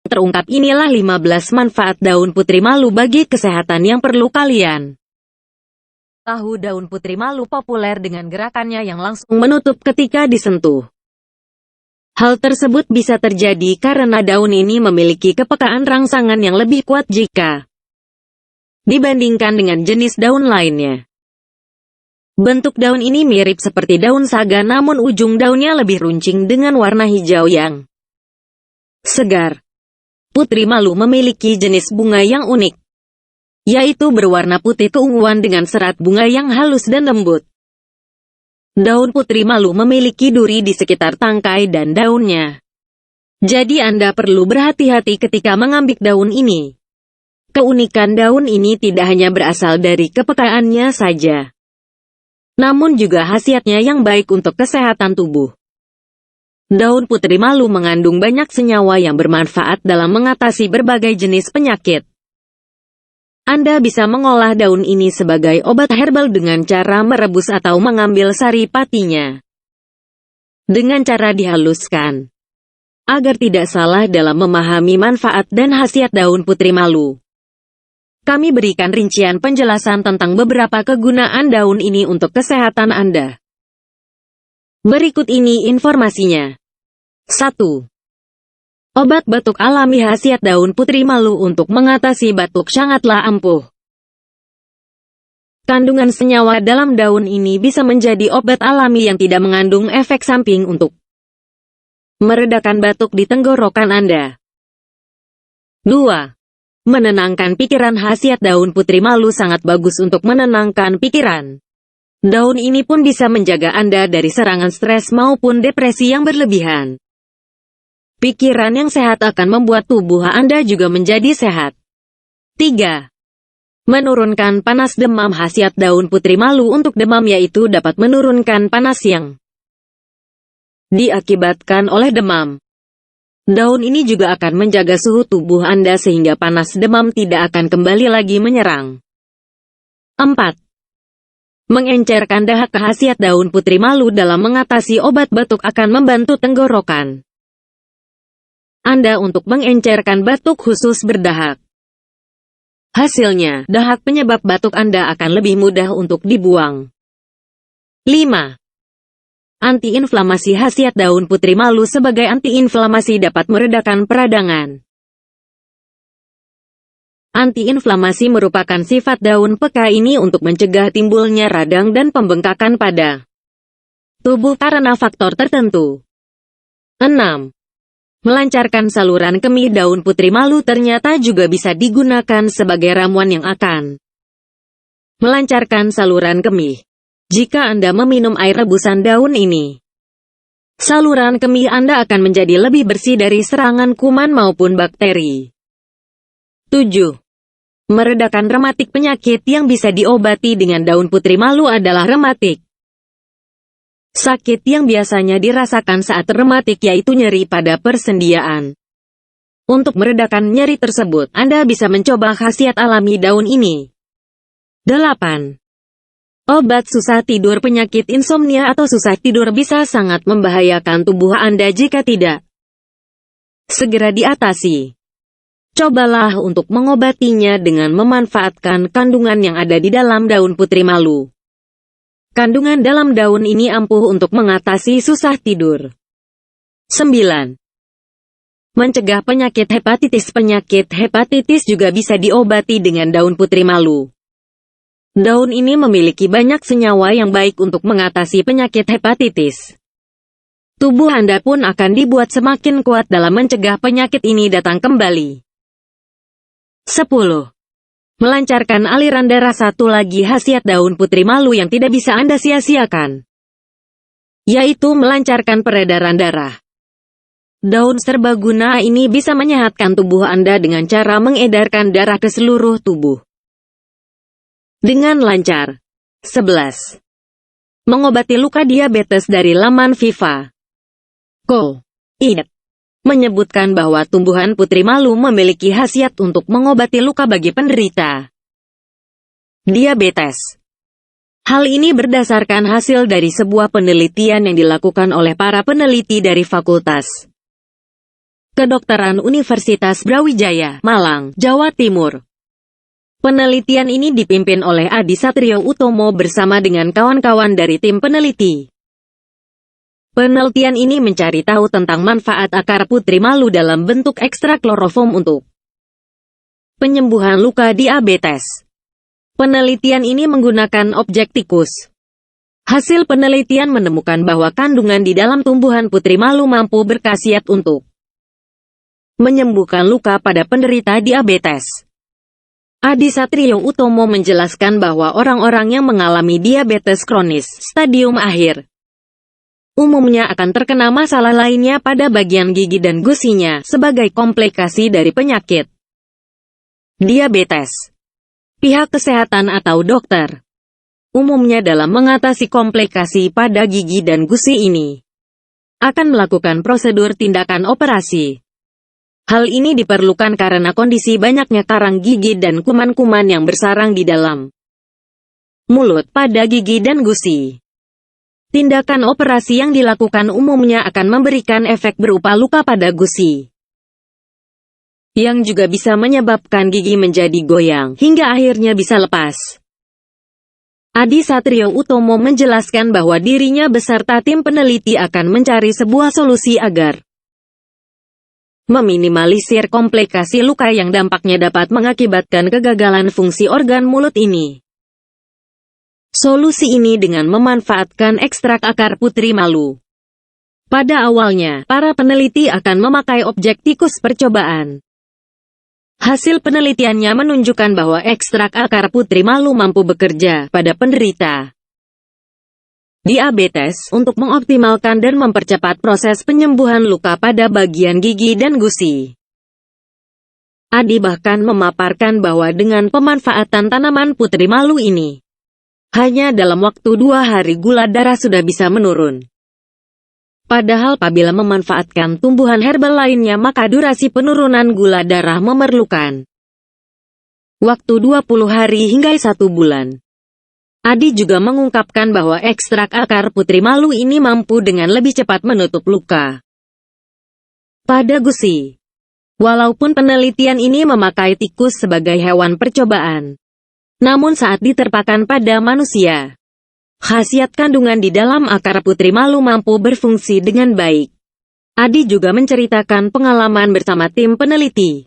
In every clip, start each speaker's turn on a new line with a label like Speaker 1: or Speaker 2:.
Speaker 1: terungkap. Inilah 15 manfaat daun putri malu bagi kesehatan yang perlu kalian tahu. Daun putri malu populer dengan gerakannya yang langsung menutup ketika disentuh. Hal tersebut bisa terjadi karena daun ini memiliki kepekaan rangsangan yang lebih kuat jika dibandingkan dengan jenis daun lainnya. Bentuk daun ini mirip seperti daun saga, namun ujung daunnya lebih runcing dengan warna hijau yang segar. Putri malu memiliki jenis bunga yang unik, yaitu berwarna putih keunguan dengan serat bunga yang halus dan lembut. Daun putri malu memiliki duri di sekitar tangkai dan daunnya. Jadi Anda perlu berhati-hati ketika mengambil daun ini. Keunikan daun ini tidak hanya berasal dari kepekaannya saja, namun juga khasiatnya yang baik untuk kesehatan tubuh. Daun putri malu mengandung banyak senyawa yang bermanfaat dalam mengatasi berbagai jenis penyakit. Anda bisa mengolah daun ini sebagai obat herbal dengan cara merebus atau mengambil sari patinya dengan cara dihaluskan. Agar tidak salah dalam memahami manfaat dan khasiat daun putri malu, kami berikan rincian penjelasan tentang beberapa kegunaan daun ini untuk kesehatan Anda. Berikut ini informasinya. 1. Obat batuk alami. Khasiat daun putri malu untuk mengatasi batuk sangatlah ampuh. Kandungan senyawa dalam daun ini bisa menjadi obat alami yang tidak mengandung efek samping untuk meredakan batuk di tenggorokan Anda. 2. Menenangkan pikiran. Khasiat daun putri malu sangat bagus untuk menenangkan pikiran. Daun ini pun bisa menjaga Anda dari serangan stres maupun depresi yang berlebihan. Pikiran yang sehat akan membuat tubuh Anda juga menjadi sehat. 3. Menurunkan panas demam. Khasiat daun putri malu untuk demam yaitu dapat menurunkan panas yang diakibatkan oleh demam. Daun ini juga akan menjaga suhu tubuh Anda sehingga panas demam tidak akan kembali lagi menyerang. 4. Mengencerkan dahak. Khasiat daun putri malu dalam mengatasi obat batuk akan membantu tenggorokan Anda untuk mengencerkan batuk khusus berdahak. Hasilnya, dahak penyebab batuk Anda akan lebih mudah untuk dibuang. 5. Antiinflamasi. Khasiat daun putri malu sebagai antiinflamasi dapat meredakan peradangan. Antiinflamasi merupakan sifat daun peka ini untuk mencegah timbulnya radang dan pembengkakan pada tubuh karena faktor tertentu. 6. Melancarkan saluran kemih. Daun putri malu ternyata juga bisa digunakan sebagai ramuan yang akan melancarkan saluran kemih. Jika Anda meminum air rebusan daun ini, saluran kemih Anda akan menjadi lebih bersih dari serangan kuman maupun bakteri. 7. Meredakan rematik. Penyakit yang bisa diobati dengan daun putri malu adalah rematik. Sakit yang biasanya dirasakan saat rematik yaitu nyeri pada persendian. Untuk meredakan nyeri tersebut, Anda bisa mencoba khasiat alami daun ini. 8. Obat susah tidur. Penyakit insomnia atau susah tidur bisa sangat membahayakan tubuh Anda jika tidak segera diatasi. Cobalah untuk mengobatinya dengan memanfaatkan kandungan yang ada di dalam daun putri malu. Kandungan dalam daun ini ampuh untuk mengatasi susah tidur. 9. Mencegah penyakit hepatitis. Penyakit hepatitis juga bisa diobati dengan daun putri malu. Daun ini memiliki banyak senyawa yang baik untuk mengatasi penyakit hepatitis. Tubuh Anda pun akan dibuat semakin kuat dalam mencegah penyakit ini datang kembali. 10. Melancarkan aliran darah. Satu lagi khasiat daun putri malu yang tidak bisa Anda sia-siakan, yaitu melancarkan peredaran darah. Daun serbaguna ini bisa menyehatkan tubuh Anda dengan cara mengedarkan darah ke seluruh tubuh dengan lancar. 11. Mengobati luka diabetes. Dari laman Viva Co. Id. menyebutkan bahwa tumbuhan putri malu memiliki khasiat untuk mengobati luka bagi penderita diabetes. Hal ini berdasarkan hasil dari sebuah penelitian yang dilakukan oleh para peneliti dari Fakultas Kedokteran Universitas Brawijaya, Malang, Jawa Timur. Penelitian ini dipimpin oleh Adi Satrio Utomo bersama dengan kawan-kawan dari tim peneliti. Penelitian ini mencari tahu tentang manfaat akar putri malu dalam bentuk ekstrak kloroform untuk penyembuhan luka diabetes. Penelitian ini menggunakan objek tikus. Hasil penelitian menemukan bahwa kandungan di dalam tumbuhan putri malu mampu berkhasiat untuk menyembuhkan luka pada penderita diabetes. Adi Satrio Utomo menjelaskan bahwa orang-orang yang mengalami diabetes kronis stadium akhir umumnya akan terkena masalah lainnya pada bagian gigi dan gusinya sebagai komplikasi dari penyakit diabetes. Pihak kesehatan atau dokter umumnya dalam mengatasi komplikasi pada gigi dan gusi ini akan melakukan prosedur tindakan operasi. Hal ini diperlukan karena kondisi banyaknya karang gigi dan kuman-kuman yang bersarang di dalam mulut pada gigi dan gusi. Tindakan operasi yang dilakukan umumnya akan memberikan efek berupa luka pada gusi, yang juga bisa menyebabkan gigi menjadi goyang, hingga akhirnya bisa lepas. Adi Satrio Utomo menjelaskan bahwa dirinya beserta tim peneliti akan mencari sebuah solusi agar meminimalisir komplikasi luka yang dampaknya dapat mengakibatkan kegagalan fungsi organ mulut ini. Solusi ini dengan memanfaatkan ekstrak akar putri malu. Pada awalnya, para peneliti akan memakai objek tikus percobaan. Hasil penelitiannya menunjukkan bahwa ekstrak akar putri malu mampu bekerja pada penderita diabetes untuk mengoptimalkan dan mempercepat proses penyembuhan luka pada bagian gigi dan gusi. Adi bahkan memaparkan bahwa dengan pemanfaatan tanaman putri malu ini, hanya dalam waktu 2 hari gula darah sudah bisa menurun. Padahal apabila memanfaatkan tumbuhan herbal lainnya maka durasi penurunan gula darah memerlukan waktu 20 hari hingga 1 bulan. Adi juga mengungkapkan bahwa ekstrak akar putri malu ini mampu dengan lebih cepat menutup luka pada gusi. Walaupun penelitian ini memakai tikus sebagai hewan percobaan, namun saat diterapkan pada manusia, khasiat kandungan di dalam akar putri malu mampu berfungsi dengan baik. Adi juga menceritakan pengalaman bersama tim peneliti,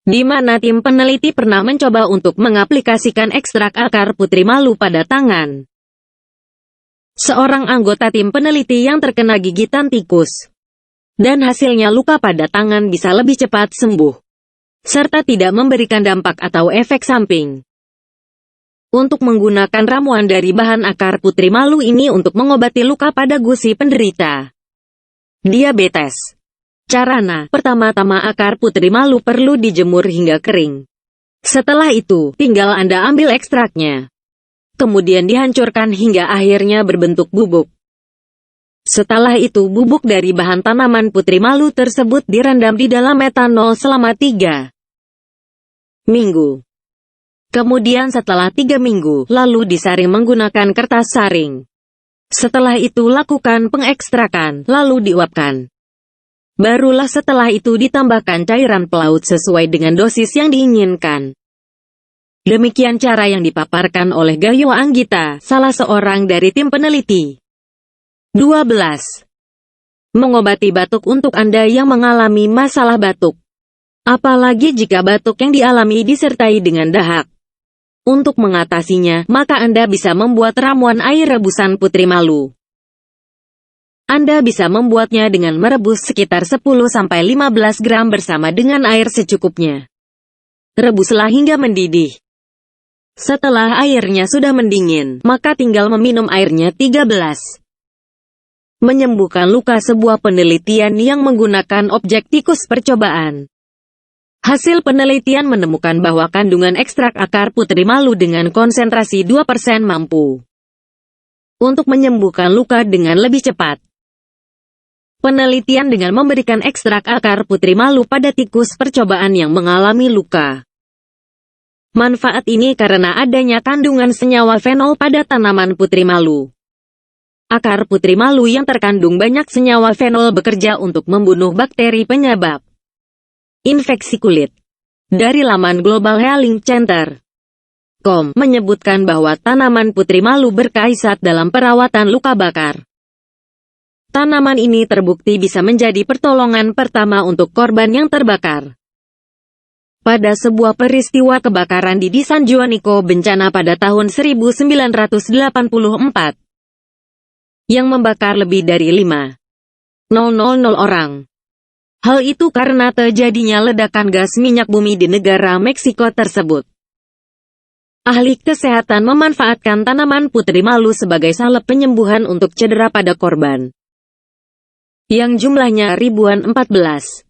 Speaker 1: di mana tim peneliti pernah mencoba untuk mengaplikasikan ekstrak akar putri malu pada tangan seorang anggota tim peneliti yang terkena gigitan tikus. Dan hasilnya luka pada tangan bisa lebih cepat sembuh, serta tidak memberikan dampak atau efek samping. Untuk menggunakan ramuan dari bahan akar putri malu ini untuk mengobati luka pada gusi penderita diabetes. Carana, pertama-tama akar putri malu perlu dijemur hingga kering. Setelah itu, tinggal Anda ambil ekstraknya. Kemudian dihancurkan hingga akhirnya berbentuk bubuk. Setelah itu bubuk dari bahan tanaman putri malu tersebut direndam di dalam metanol selama 3 minggu. Kemudian setelah 3 minggu, lalu disaring menggunakan kertas saring. Setelah itu lakukan pengekstrakan, lalu diuapkan. Barulah setelah itu ditambahkan cairan pelaut sesuai dengan dosis yang diinginkan. Demikian cara yang dipaparkan oleh Gayo Anggita, salah seorang dari tim peneliti. 12. Mengobati batuk untuk Anda yang mengalami masalah batuk. Apalagi jika batuk yang dialami disertai dengan dahak. Untuk mengatasinya, maka Anda bisa membuat ramuan air rebusan putri malu. Anda bisa membuatnya dengan merebus sekitar 10-15 gram bersama dengan air secukupnya. Rebuslah hingga mendidih. Setelah airnya sudah mendingin, maka tinggal meminum airnya 13. Menyembuhkan luka, sebuah penelitian yang menggunakan objek tikus percobaan. Hasil penelitian menemukan bahwa kandungan ekstrak akar putri malu dengan konsentrasi 2% mampu untuk menyembuhkan luka dengan lebih cepat. Penelitian dengan memberikan ekstrak akar putri malu pada tikus percobaan yang mengalami luka. Manfaat ini karena adanya kandungan senyawa fenol pada tanaman putri malu. Akar putri malu yang terkandung banyak senyawa fenol bekerja untuk membunuh bakteri penyebab infeksi kulit. Dari laman Global Healing Center.com menyebutkan bahwa tanaman putri malu berkaisat dalam perawatan luka bakar. Tanaman ini terbukti bisa menjadi pertolongan pertama untuk korban yang terbakar. Pada sebuah peristiwa kebakaran di San Juanico bencana pada tahun 1984, yang membakar lebih dari 5.000 orang. Hal itu karena terjadinya ledakan gas minyak bumi di negara Meksiko tersebut. Ahli kesehatan memanfaatkan tanaman putri malu sebagai salep penyembuhan untuk cedera pada korban, yang jumlahnya ribuan. 14.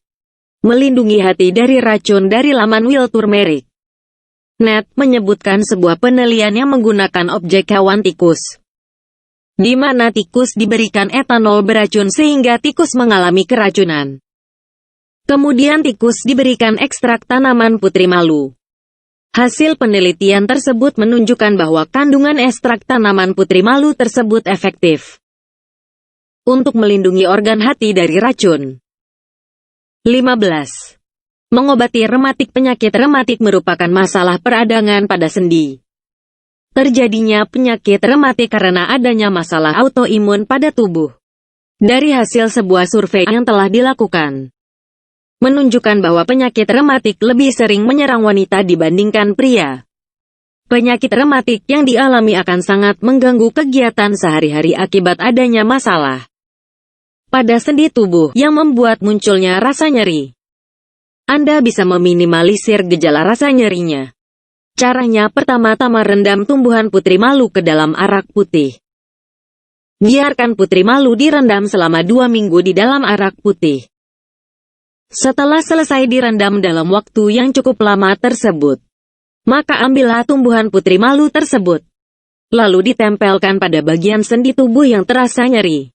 Speaker 1: Melindungi hati dari racun. Dari laman Wild Turmeric.net menyebutkan sebuah penelitian yang menggunakan objek hewan tikus, di mana tikus diberikan etanol beracun sehingga tikus mengalami keracunan. Kemudian tikus diberikan ekstrak tanaman putri malu. Hasil penelitian tersebut menunjukkan bahwa kandungan ekstrak tanaman putri malu tersebut efektif untuk melindungi organ hati dari racun. 15. Mengobati rematik. Penyakit rematik merupakan masalah peradangan pada sendi. Terjadinya penyakit rematik karena adanya masalah autoimun pada tubuh. Dari hasil sebuah survei yang telah dilakukan, menunjukkan bahwa penyakit rematik lebih sering menyerang wanita dibandingkan pria. Penyakit rematik yang dialami akan sangat mengganggu kegiatan sehari-hari akibat adanya masalah pada sendi tubuh yang membuat munculnya rasa nyeri. Anda bisa meminimalisir gejala rasa nyerinya. Caranya, pertama-tama rendam tumbuhan putri malu ke dalam arak putih. Biarkan putri malu direndam selama 2 minggu di dalam arak putih. Setelah selesai direndam dalam waktu yang cukup lama tersebut, maka ambillah tumbuhan putri malu tersebut, lalu ditempelkan pada bagian sendi tubuh yang terasa nyeri.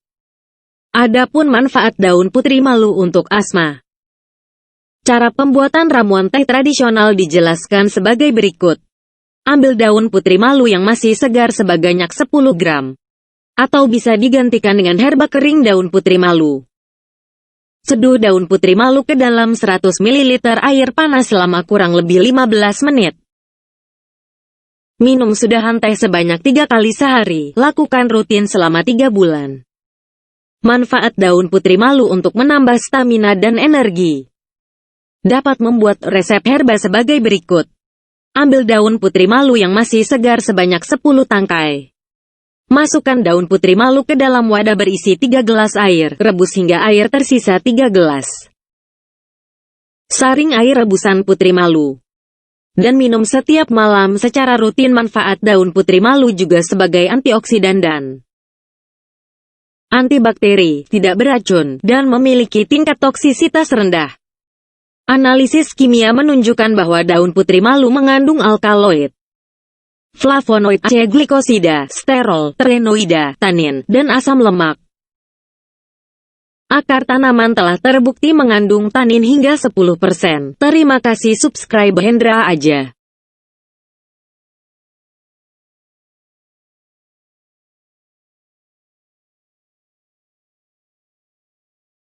Speaker 1: Adapun manfaat daun putri malu untuk asma. Cara pembuatan ramuan teh tradisional dijelaskan sebagai berikut. Ambil daun putri malu yang masih segar sebanyak 10 gram. Atau bisa digantikan dengan herba kering daun putri malu. Seduh daun putri malu ke dalam 100 ml air panas selama kurang lebih 15 menit. Minum sudahan teh sebanyak 3 kali sehari. Lakukan rutin selama 3 bulan. Manfaat daun putri malu untuk menambah stamina dan energi. Dapat membuat resep herba sebagai berikut. Ambil daun putri malu yang masih segar sebanyak 10 tangkai. Masukkan daun putri malu ke dalam wadah berisi 3 gelas air, rebus hingga air tersisa 3 gelas. Saring air rebusan putri malu. Dan minum setiap malam secara rutin. Manfaat daun putri malu juga sebagai antioksidan dan antibakteri, tidak beracun, dan memiliki tingkat toksisitas rendah. Analisis kimia menunjukkan bahwa daun putri malu mengandung alkaloid, flavonoid, glikosida, sterol, terenoida, tanin, dan asam lemak. Akar tanaman telah terbukti mengandung tanin hingga 10%. Terima kasih. Subscribe Hendra aja.